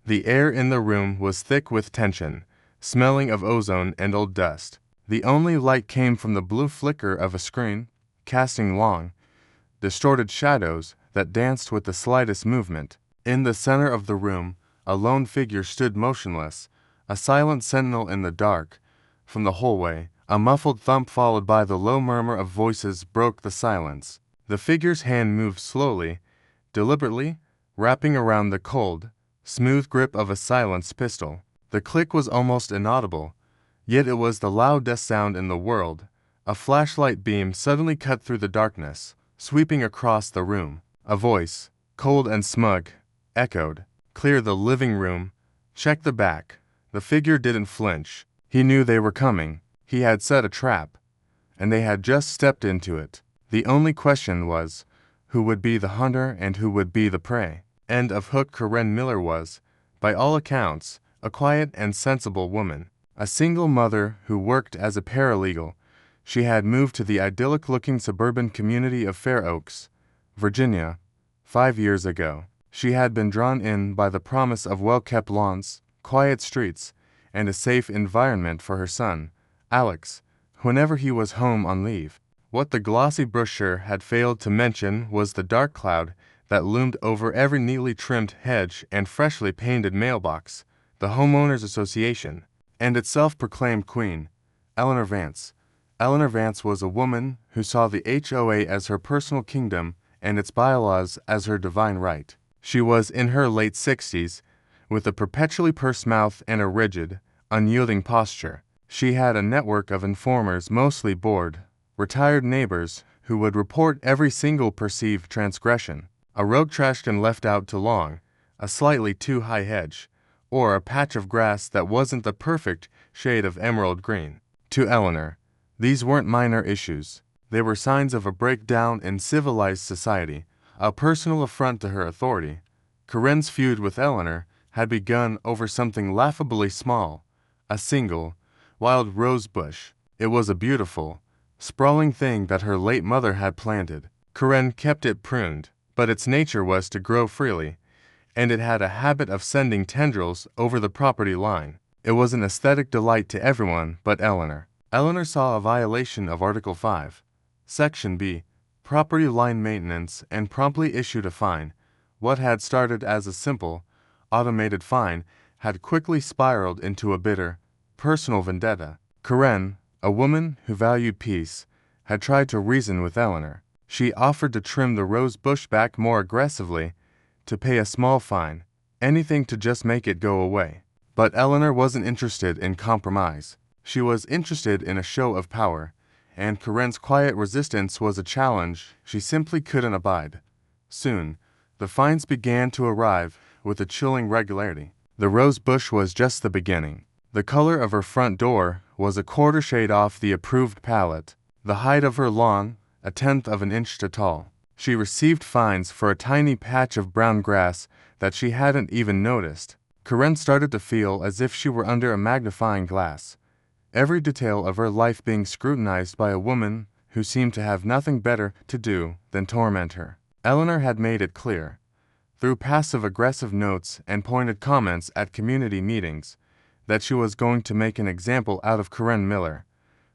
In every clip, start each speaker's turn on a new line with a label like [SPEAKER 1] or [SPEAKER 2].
[SPEAKER 1] The air in the room was thick with tension, smelling of ozone and old dust. The only light came from the blue flicker of a screen, casting long, distorted shadows that danced with the slightest movement. In the center of the room, a lone figure stood motionless, a silent sentinel in the dark. From the hallway, a muffled thump followed by the low murmur of voices broke the silence. The figure's hand moved slowly, deliberately, wrapping around the cold, smooth grip of a silenced pistol. The click was almost inaudible, yet it was the loudest sound in the world. A flashlight beam suddenly cut through the darkness, sweeping across the room. A voice, cold and smug, echoed, "Clear the living room. Check the back." The figure didn't flinch. He knew they were coming. He had set a trap, and they had just stepped into it. The only question was, who would be the hunter and who would be the prey? End of hook. Karen Miller was, by all accounts, a quiet and sensible woman. A single mother who worked as a paralegal, she had moved to the idyllic-looking suburban community of Fair Oaks, Virginia, 5 years ago. She had been drawn in by the promise of well-kept lawns, quiet streets, and a safe environment for her son, Alex, whenever he was home on leave. What the glossy brochure had failed to mention was the dark cloud that loomed over every neatly trimmed hedge and freshly painted mailbox, the Homeowners Association, and its self-proclaimed queen, Eleanor Vance. Eleanor Vance was a woman who saw the HOA as her personal kingdom and its bylaws as her divine right. She was in her late 60s, with a perpetually pursed mouth and a rigid, unyielding posture. She had a network of informers, mostly bored, retired neighbors who would report every single perceived transgression. A rogue trashed and left out too long, a slightly too high hedge, or a patch of grass that wasn't the perfect shade of emerald green. To Eleanor, these weren't minor issues. They were signs of a breakdown in civilized society, a personal affront to her authority. Karen's feud with Eleanor had begun over something laughably small, a single, wild rose bush. It was a beautiful, sprawling thing that her late mother had planted. Karen kept it pruned, but its nature was to grow freely, and it had a habit of sending tendrils over the property line. It was an aesthetic delight to everyone but Eleanor. Eleanor saw a violation of Article 5, Section B, property line maintenance, and promptly issued a fine. What had started as a simple, automated fine had quickly spiraled into a bitter, personal vendetta. Karen, a woman who valued peace, had tried to reason with Eleanor. She offered to trim the rose bush back more aggressively, to pay a small fine, anything to just make it go away. But Eleanor wasn't interested in compromise. She was interested in a show of power, and Karen's quiet resistance was a challenge she simply couldn't abide. Soon, the fines began to arrive with a chilling regularity. The rose bush was just the beginning. The color of her front door was a quarter shade off the approved palette. The height of her lawn, 1/10 of an inch tall. She received fines for a tiny patch of brown grass that she hadn't even noticed. Karen started to feel as if she were under a magnifying glass, every detail of her life being scrutinized by a woman who seemed to have nothing better to do than torment her. Eleanor had made it clear, through passive-aggressive notes and pointed comments at community meetings, that she was going to make an example out of Karen Miller.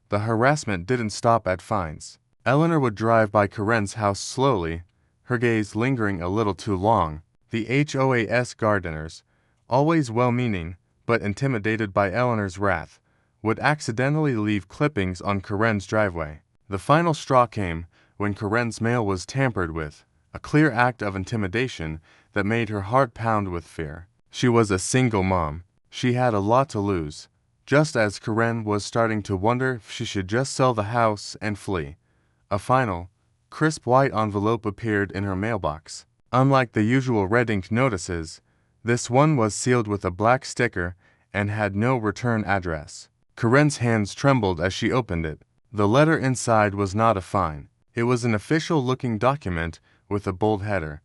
[SPEAKER 1] The harassment didn't stop at fines. Eleanor would drive by Karen's house slowly, her gaze lingering a little too long. The HOA's gardeners, always well-meaning but intimidated by Eleanor's wrath, would accidentally leave clippings on Karen's driveway. The final straw came when Karen's mail was tampered with, a clear act of intimidation that made her heart pound with fear. She was a single mom. She had a lot to lose, just as Karen was starting to wonder if she should just sell the house and flee. A final, crisp white envelope appeared in her mailbox. Unlike the usual red ink notices, this one was sealed with a black sticker and had no return address. Karen's hands trembled as she opened it. The letter inside was not a fine. It was an official-looking document with a bold header,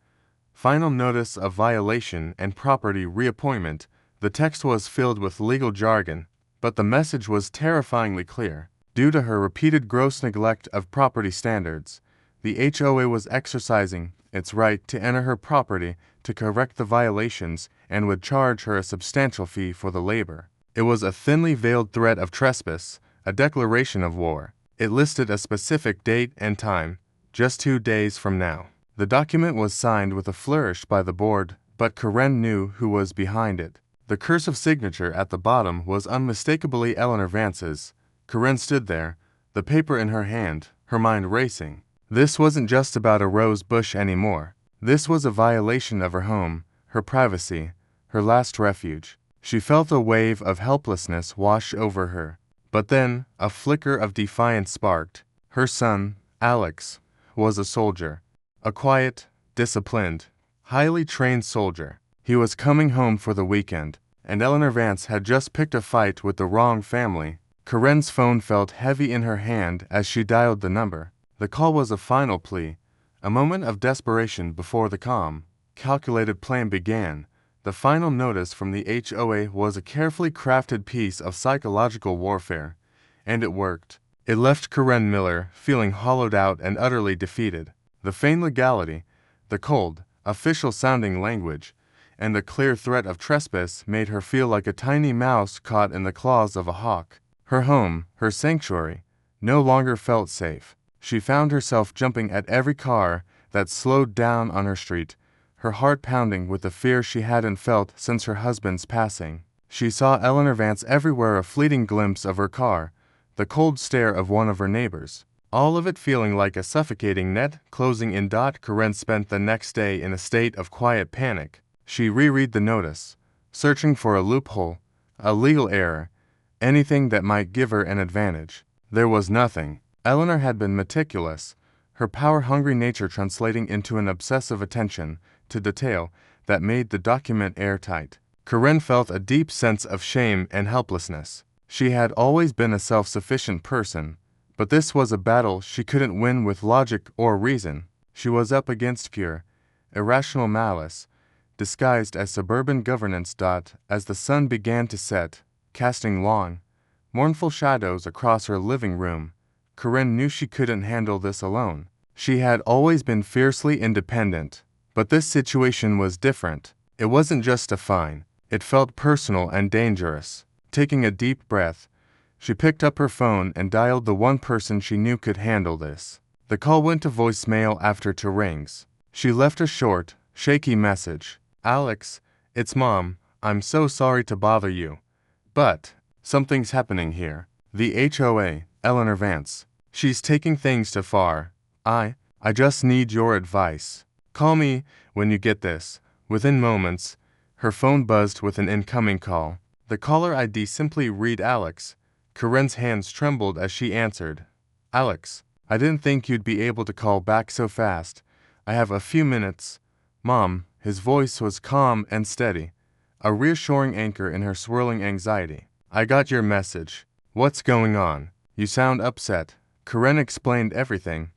[SPEAKER 1] "Final Notice of Violation and Property Reappointment." The text was filled with legal jargon, but the message was terrifyingly clear. Due to her repeated gross neglect of property standards, the HOA was exercising its right to enter her property to correct the violations and would charge her a substantial fee for the labor. It was a thinly veiled threat of trespass, a declaration of war. It listed a specific date and time, just 2 days from now. The document was signed with a flourish by the board, but Karen knew who was behind it. The cursive signature at the bottom was unmistakably Eleanor Vance's. Karen stood there, the paper in her hand, her mind racing. This wasn't just about a rose bush anymore. This was a violation of her home, her privacy, her last refuge. She felt a wave of helplessness wash over her. But then, a flicker of defiance sparked. Her son, Alex, was a soldier. A quiet, disciplined, highly trained soldier. He was coming home for the weekend, and Eleanor Vance had just picked a fight with the wrong family. Karen's phone felt heavy in her hand as she dialed the number. The call was a final plea, a moment of desperation before the calm, calculated plan began. The final notice from the HOA was a carefully crafted piece of psychological warfare, and it worked. It left Karen Miller feeling hollowed out and utterly defeated. The feigned legality, the cold, official-sounding language, and the clear threat of trespass made her feel like a tiny mouse caught in the claws of a hawk. Her home, her sanctuary, no longer felt safe. She found herself jumping at every car that slowed down on her street, her heart pounding with the fear she hadn't felt since her husband's passing. She saw Eleanor Vance everywhere, a fleeting glimpse of her car, the cold stare of one of her neighbors. All of it feeling like a suffocating net closing in. Karen spent the next day in a state of quiet panic. She reread the notice, searching for a loophole, a legal error, anything that might give her an advantage. There was nothing. Eleanor had been meticulous, her power-hungry nature translating into an obsessive attention to detail that made the document airtight. Karen felt a deep sense of shame and helplessness. She had always been a self-sufficient person, but this was a battle she couldn't win with logic or reason. She was up against pure, irrational malice, disguised as suburban governance. As the sun began to set, casting long, mournful shadows across her living room, Karen knew she couldn't handle this alone. She had always been fiercely independent, but this situation was different. It wasn't just a fine. It felt personal and dangerous. Taking a deep breath, she picked up her phone and dialed the one person she knew could handle this. The call went to voicemail after 2 rings. She left a short, shaky message. "Alex, it's Mom. I'm so sorry to bother you. But something's happening here. The HOA, Eleanor Vance. She's taking things too far. I just need your advice. Call me when you get this." Within moments, her phone buzzed with an incoming call. The caller ID simply read Alex. Karen's hands trembled as she answered. "Alex, I didn't think you'd be able to call back so fast. I have a few minutes." "Mom," his voice was calm and steady, a reassuring anchor in her swirling anxiety. "I got your message. What's going on? You sound upset." Karen explained everything,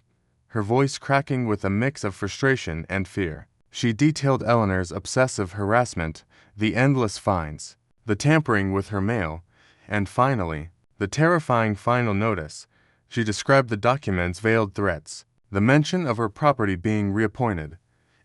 [SPEAKER 1] her voice cracking with a mix of frustration and fear. She detailed Eleanor's obsessive harassment, the endless fines, the tampering with her mail, and finally, the terrifying final notice. She described the document's veiled threats, the mention of her property being reappointed,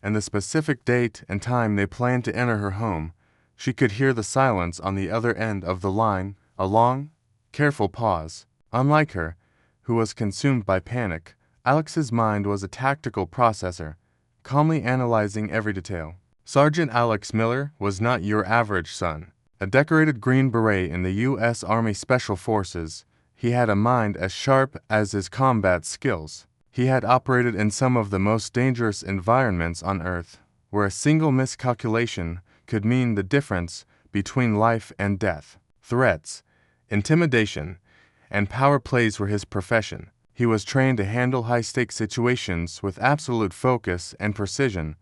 [SPEAKER 1] and the specific date and time they planned to enter her home. She could hear the silence on the other end of the line, a long, careful pause. Unlike her, who was consumed by panic, Alex's mind was a tactical processor, calmly analyzing every detail. Sergeant Alex Miller was not your average son. A decorated Green Beret in the U.S. Army Special Forces, he had a mind as sharp as his combat skills. He had operated in some of the most dangerous environments on Earth, where a single miscalculation could mean the difference between life and death. Threats, intimidation, and power plays were his profession. He was trained to handle high-stakes situations with absolute focus and precision.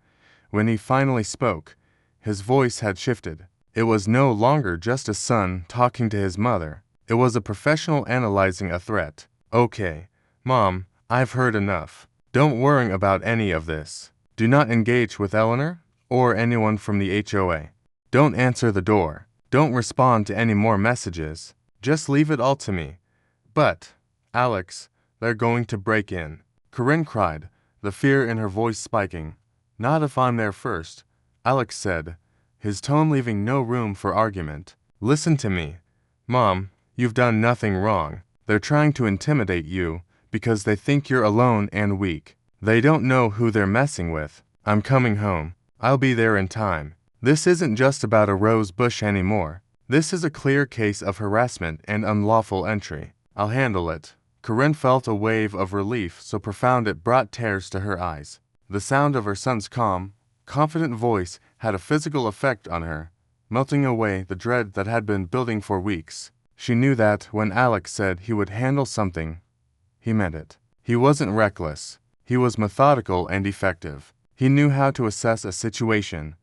[SPEAKER 1] When he finally spoke, his voice had shifted. It was no longer just a son talking to his mother. It was a professional analyzing a threat. "Okay, Mom, I've heard enough. Don't worry about any of this. Do not engage with Eleanor or anyone from the HOA. Don't answer the door. Don't respond to any more messages. Just leave it all to me." "But, Alex, they're going to break in," Karen cried, the fear in her voice spiking. Not if I'm there first, Alex said, his tone leaving no room for argument. Listen to me. Mom, you've done nothing wrong. They're trying to intimidate you because they think you're alone and weak. They don't know who they're messing with. I'm coming home. I'll be there in time. This isn't just about a rose bush anymore. This is a clear case of harassment and unlawful entry. I'll handle it. Corinne felt a wave of relief so profound it brought tears to her eyes. The sound of her son's calm, confident voice had a physical effect on her, melting away the dread that had been building for weeks. She knew that when Alex said he would handle something, he meant it. He wasn't reckless. He was methodical and effective. He knew how to assess a situation,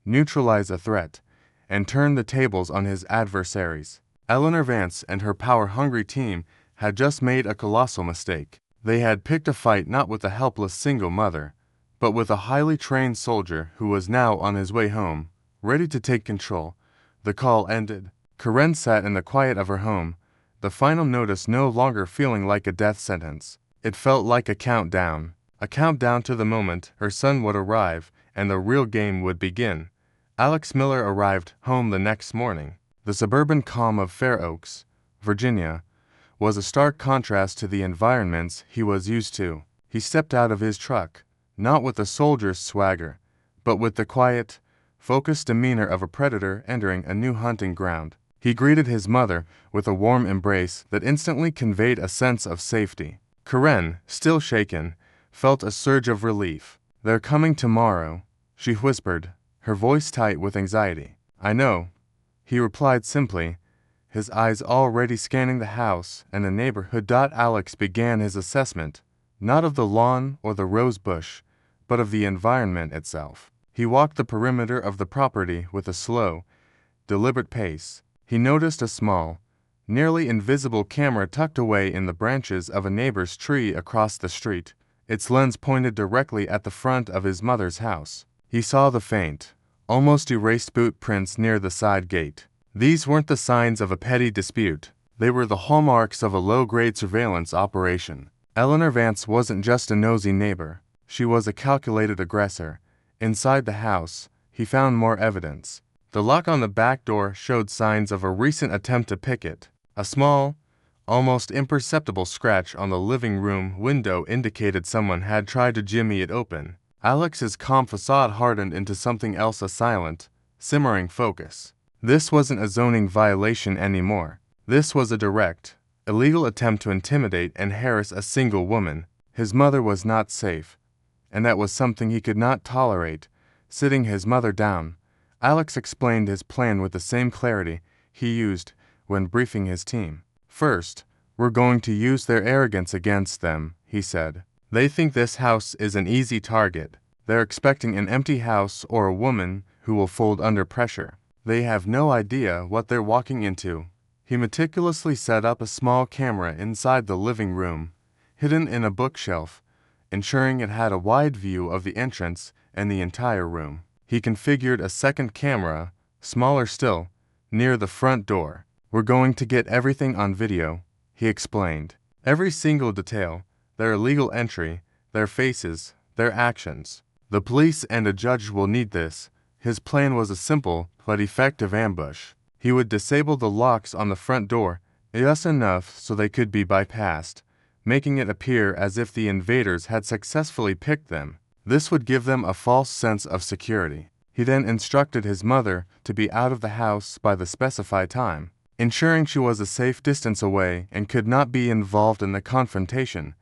[SPEAKER 1] neutralize a threat, and turn the tables on his adversaries. Eleanor Vance and her power-hungry team had just made a colossal mistake. They had picked a fight not with a helpless single mother, but with a highly trained soldier who was now on his way home, ready to take control. The call ended. Corinne sat in the quiet of her home, the final notice no longer feeling like a death sentence. It felt like a countdown to the moment her son would arrive and the real game would begin. Alex Miller arrived home the next morning. The suburban calm of Fair Oaks, Virginia, was a stark contrast to the environments he was used to. He stepped out of his truck, not with a soldier's swagger, but with the quiet, focused demeanor of a predator entering a new hunting ground. He greeted his mother with a warm embrace that instantly conveyed a sense of safety. Corinne, still shaken, felt a surge of relief. "They're coming tomorrow," she whispered, her voice tight with anxiety. "I know," he replied simply, his eyes already scanning the house and the neighborhood. Alex began his assessment, not of the lawn or the rose bush, but of the environment itself. He walked the perimeter of the property with a slow, deliberate pace. He noticed a small, nearly invisible camera tucked away in the branches of a neighbor's tree across the street, its lens pointed directly at the front of his mother's house. He saw the faint, almost erased boot prints near the side gate. These weren't the signs of a petty dispute. They were the hallmarks of a low-grade surveillance operation. Eleanor Vance wasn't just a nosy neighbor. She was a calculated aggressor. Inside the house, he found more evidence. The lock on the back door showed signs of a recent attempt to pick it. A small, almost imperceptible scratch on the living room window indicated someone had tried to jimmy it open. Alex's calm facade hardened into something else, a silent, simmering focus. This wasn't a zoning violation anymore. This was a direct, illegal attempt to intimidate and harass a single woman. His mother was not safe, and that was something he could not tolerate. Sitting his mother down, Alex explained his plan with the same clarity he used when briefing his team. "First, we're going to use their arrogance against them," he said. "They think this house is an easy target. They're expecting an empty house or a woman who will fold under pressure. They have no idea what they're walking into." He meticulously set up a small camera inside the living room, hidden in a bookshelf, ensuring it had a wide view of the entrance and the entire room. He configured a second camera, smaller still, near the front door. "We're going to get everything on video," he explained. "Every single detail, their illegal entry, their faces, their actions. The police and a judge will need this." His plan was a simple but effective ambush. He would disable the locks on the front door just enough so they could be bypassed, making it appear as if the invaders had successfully picked them. This would give them a false sense of security. He then instructed his mother to be out of the house by the specified time, ensuring she was a safe distance away and could not be involved in the confrontation.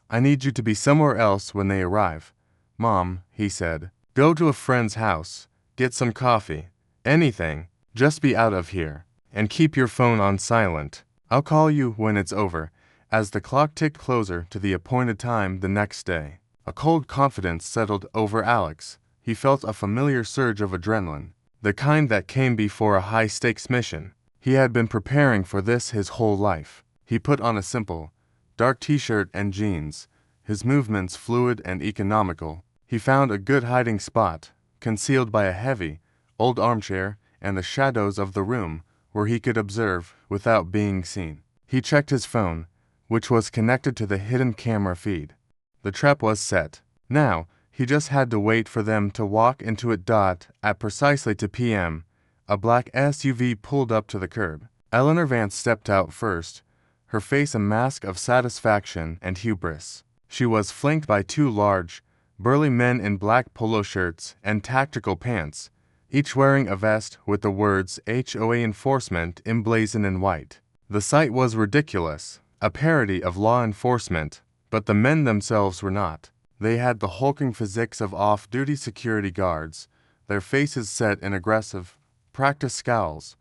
[SPEAKER 1] "I need you to be somewhere else when they arrive, Mom," he said. "Go to a friend's house, get some coffee, anything. Just be out of here. And keep your phone on silent. I'll call you when it's over." As the clock ticked closer to the appointed time the next day, a cold confidence settled over Alex. He felt a familiar surge of adrenaline, the kind that came before a high-stakes mission. He had been preparing for this his whole life. He put on a simple, dark t-shirt and jeans, his movements fluid and economical. He found a good hiding spot, concealed by a heavy, old armchair and the shadows of the room, where he could observe without being seen. He checked his phone, which was connected to the hidden camera feed. The trap was set. Now, He just had to wait for them to walk into it. At precisely 2 p.m., a black SUV pulled up to the curb. Eleanor Vance stepped out first, her face a mask of satisfaction and hubris. She was flanked by 2 large, burly men in black polo shirts and tactical pants, each wearing a vest with the words HOA enforcement emblazoned in white. The sight was ridiculous, a parody of law enforcement, but the men themselves were not. They had the hulking physiques of off-duty security guards, their faces set in aggressive, practiced scowls.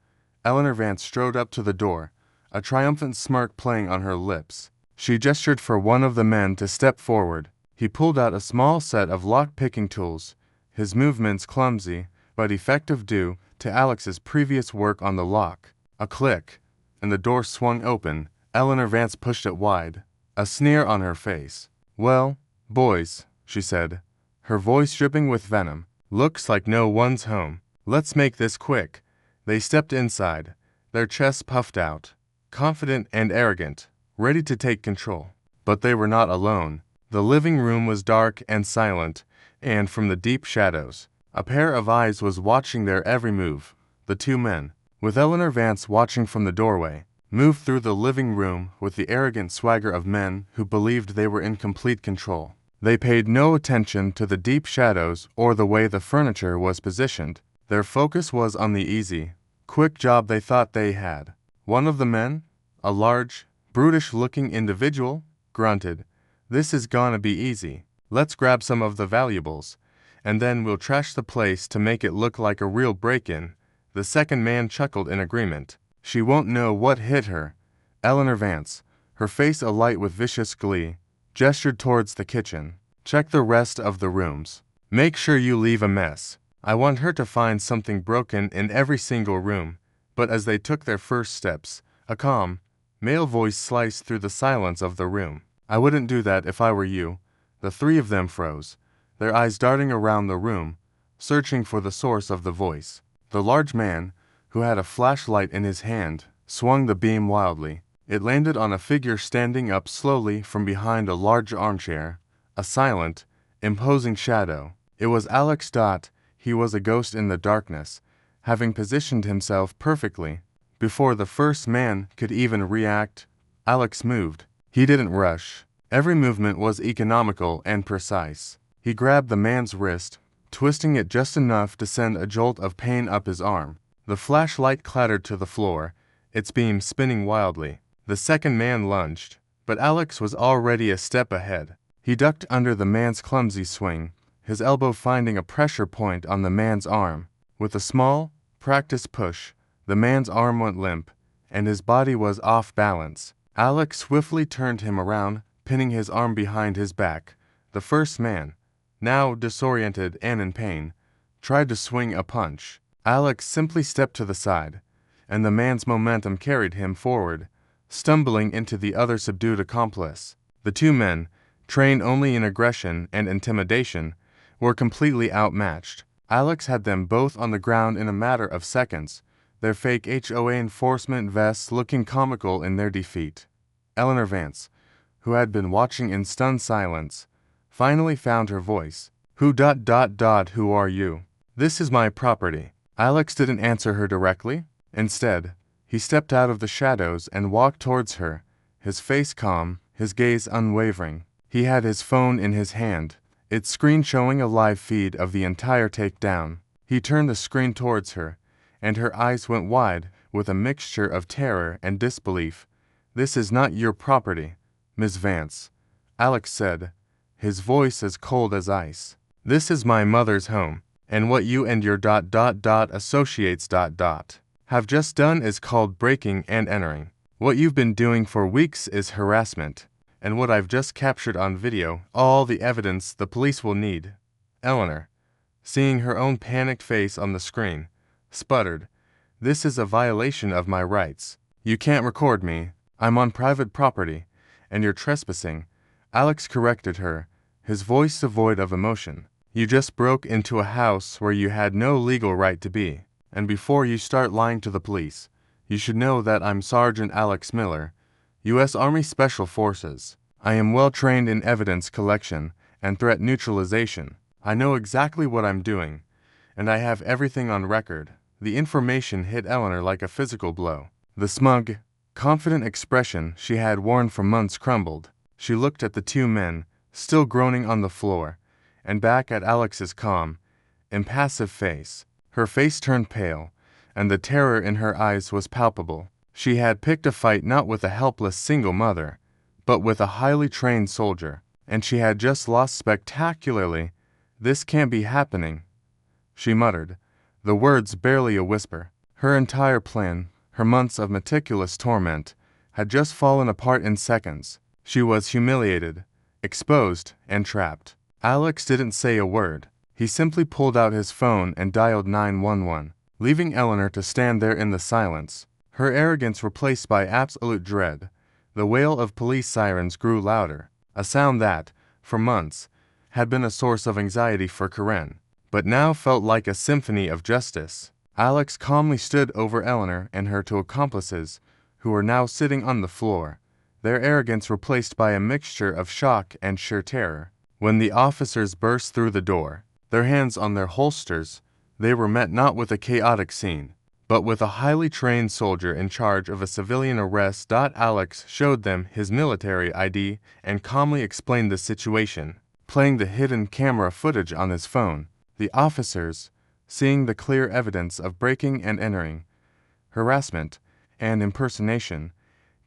[SPEAKER 1] Eleanor Vance strode up to the door, a triumphant smirk playing on her lips. She gestured for one of the men to step forward. He pulled out a small set of lock-picking tools, his movements clumsy but effective due to Alex's previous work on the lock. A click, and the door swung open. Eleanor Vance pushed it wide, a sneer on her face. "Well, boys," she said, her voice dripping with venom, "looks like no one's home. Let's make this quick." They stepped inside, their chests puffed out, confident and arrogant, ready to take control. But they were not alone. The living room was dark and silent, and from the deep shadows, a pair of eyes was watching their every move. The 2 men, with Eleanor Vance watching from the doorway, moved through the living room with the arrogant swagger of men who believed they were in complete control. They paid no attention to the deep shadows or the way the furniture was positioned. Their focus was on the easy, quick job they thought they had. One of the men, a large, brutish-looking individual, grunted, "This is gonna be easy. Let's grab some of the valuables, and then we'll trash the place to make it look like a real break-in." The second man chuckled in agreement. "She won't know what hit her." Eleanor Vance, her face alight with vicious glee, gestured towards the kitchen. "Check the rest of the rooms. Make sure you leave a mess. I want her to find something broken in every single room." But as they took their first steps, a calm, male voice sliced through the silence of the room. "I wouldn't do that if I were you." The 3 of them froze, their eyes darting around the room, searching for the source of the voice. The large man, who had a flashlight in his hand, swung the beam wildly. It landed on a figure standing up slowly from behind a large armchair, a silent, imposing shadow. It was Alex. He was a ghost in the darkness, having positioned himself perfectly. Before the first man could even react, Alex moved. He didn't rush. Every movement was economical and precise. He grabbed the man's wrist, twisting it just enough to send a jolt of pain up his arm. The flashlight clattered to the floor, its beam spinning wildly. The second man lunged, but Alex was already a step ahead. He ducked under the man's clumsy swing, his elbow finding a pressure point on the man's arm. With a small, practiced push, the man's arm went limp, and his body was off balance. Alex swiftly turned him around, pinning his arm behind his back. The first man, now disoriented and in pain, tried to swing a punch. Alex simply stepped to the side, and the man's momentum carried him forward, stumbling into the other subdued accomplice. The 2 men, trained only in aggression and intimidation, were completely outmatched. Alex had them both on the ground in a matter of seconds, their fake HOA enforcement vests looking comical in their defeat. Eleanor Vance, who had been watching in stunned silence, finally found her voice. Who are you?" "This is my property." Alex didn't answer her directly. Instead, he stepped out of the shadows and walked towards her, his face calm, his gaze unwavering. He had his phone in his hand, its screen showing a live feed of the entire takedown. He turned the screen towards her, and her eyes went wide with a mixture of terror and disbelief. "This is not your property, Miss Vance," Alex said, his voice as cold as ice. "This is my mother's home, and what you and your associates have just done is called breaking and entering. What you've been doing for weeks is harassment, and what I've just captured on video, all the evidence the police will need." Eleanor, seeing her own panicked face on the screen, sputtered, "This is a violation of my rights. You can't record me. I'm on private property, and you're trespassing." Alex corrected her, his voice devoid of emotion. "You just broke into a house where you had no legal right to be. And before you start lying to the police, you should know that I'm Sergeant Alex Miller, U.S. Army Special Forces. I am well trained in evidence collection and threat neutralization. I know exactly what I'm doing, and I have everything on record." The information hit Eleanor like a physical blow. The smug, confident expression she had worn for months crumbled. She looked at the two men, still groaning on the floor, and back at Alex's calm, impassive face. Her face turned pale, and the terror in her eyes was palpable. She had picked a fight not with a helpless single mother, but with a highly trained soldier, and she had just lost spectacularly. "This can't be happening," she muttered, the words barely a whisper. Her entire plan, her months of meticulous torment, had just fallen apart in seconds. She was humiliated, exposed, and trapped. Alex didn't say a word. He simply pulled out his phone and dialed 911, leaving Eleanor to stand there in the silence, her arrogance replaced by absolute dread. The wail of police sirens grew louder, a sound that, for months, had been a source of anxiety for Karen, but now felt like a symphony of justice. Alex calmly stood over Eleanor and her two accomplices, who were now sitting on the floor, their arrogance replaced by a mixture of shock and sheer terror. When the officers burst through the door, their hands on their holsters, they were met not with a chaotic scene, but with a highly trained soldier in charge of a civilian arrest. Alex showed them his military ID and calmly explained the situation, playing the hidden camera footage on his phone. The officers, seeing the clear evidence of breaking and entering, harassment, and impersonation,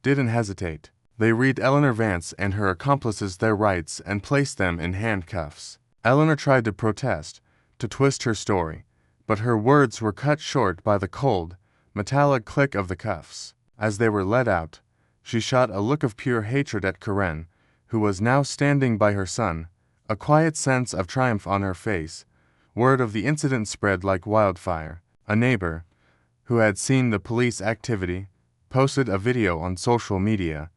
[SPEAKER 1] didn't hesitate. They read Eleanor Vance and her accomplices their rights and placed them in handcuffs. Eleanor tried to protest, to twist her story, but her words were cut short by the cold, metallic click of the cuffs. As they were let out, she shot a look of pure hatred at Karen, who was now standing by her son, a quiet sense of triumph on her face. Word of the incident spread like wildfire. A neighbor, who had seen the police activity, posted a video on social media,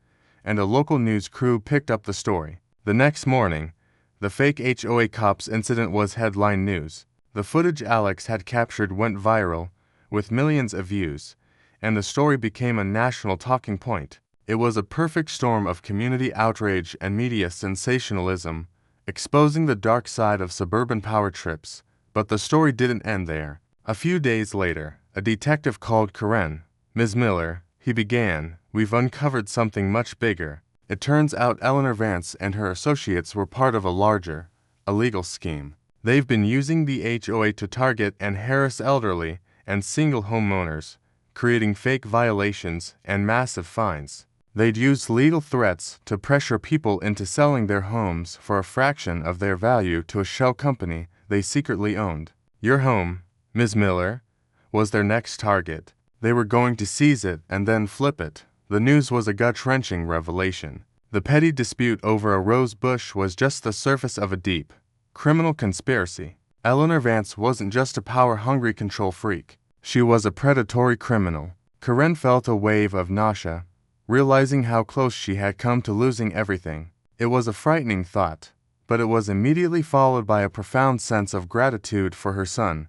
[SPEAKER 1] and a local news crew picked up the story. The next morning, the fake HOA cops incident was headline news. The footage Alex had captured went viral, with millions of views, and the story became a national talking point. It was a perfect storm of community outrage and media sensationalism, exposing the dark side of suburban power trips. But the story didn't end there. A few days later, a detective called Karen. "Ms. Miller," he began, "we've uncovered something much bigger. It turns out Eleanor Vance and her associates were part of a larger, illegal scheme. They've been using the HOA to target and harass elderly and single homeowners, creating fake violations and massive fines. They'd use legal threats to pressure people into selling their homes for a fraction of their value to a shell company they secretly owned. Your home, Ms. Miller, was their next target. They were going to seize it and then flip it." The news was a gut-wrenching revelation. The petty dispute over a rose bush was just the surface of a deep, criminal conspiracy. Eleanor Vance wasn't just a power-hungry control freak. She was a predatory criminal. Karen felt a wave of nausea, realizing how close she had come to losing everything. It was a frightening thought, but it was immediately followed by a profound sense of gratitude for her son.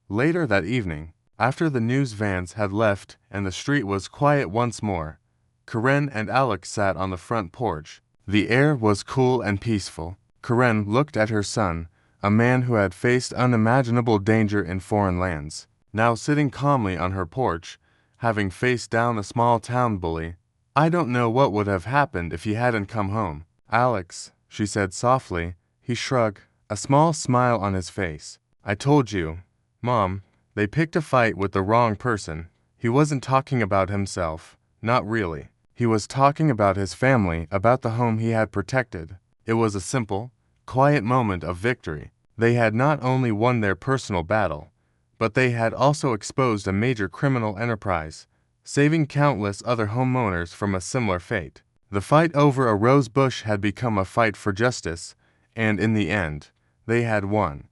[SPEAKER 1] Later that evening, after the news vans had left and the street was quiet once more, Karen and Alex sat on the front porch. The air was cool and peaceful. Karen looked at her son, a man who had faced unimaginable danger in foreign lands, now sitting calmly on her porch, having faced down a small-town bully. "I don't know what would have happened if he hadn't come home." "Alex," she said softly. He shrugged, a small smile on his face. "I told you, Mom, they picked a fight with the wrong person." He wasn't talking about himself, not really. He was talking about his family, about the home he had protected. It was a simple, quiet moment of victory. They had not only won their personal battle, but they had also exposed a major criminal enterprise, saving countless other homeowners from a similar fate. The fight over a rose bush had become a fight for justice, and in the end, they had won.